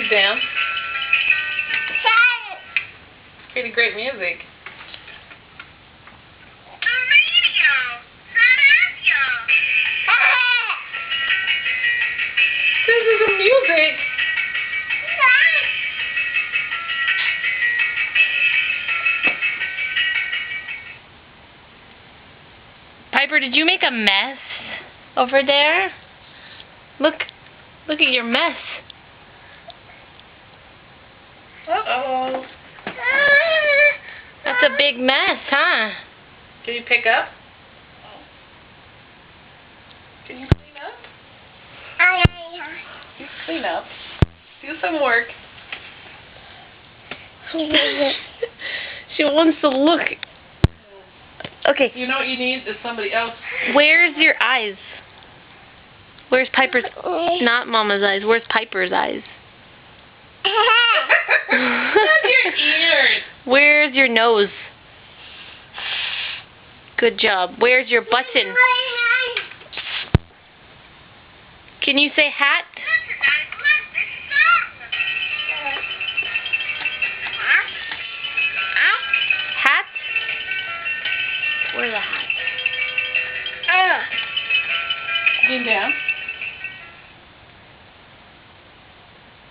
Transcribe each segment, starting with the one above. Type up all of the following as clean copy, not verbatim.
You dance. Pretty great music. This is the music. Piper, did you make a mess over there? Look at your mess. Uh-oh. That's a big mess, huh? Can you pick up? Can you clean up? You clean up. Do some work. She wants to look. Okay. You know what you need is somebody else. Where's your eyes? Where's Piper's? Not Mama's eyes. Where's Piper's eyes? Your ears. Where's your nose? Good job. Where's your button? Can you say hat? Hat? Where's the hat? Lean down.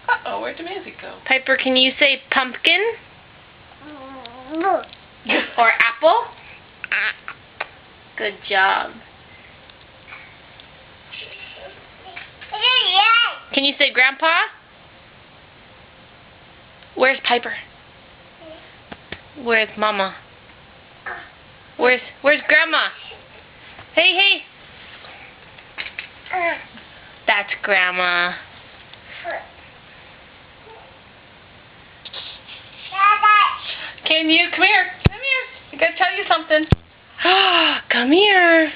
Uh-oh, where'd the music go? Piper, can you say pumpkin? Or apple? Good job. Can you say grandpa? Where's Piper? Where's Mama? Where's Grandma? Hey. That's Grandma. Can you come here? I gotta tell you something. Come here.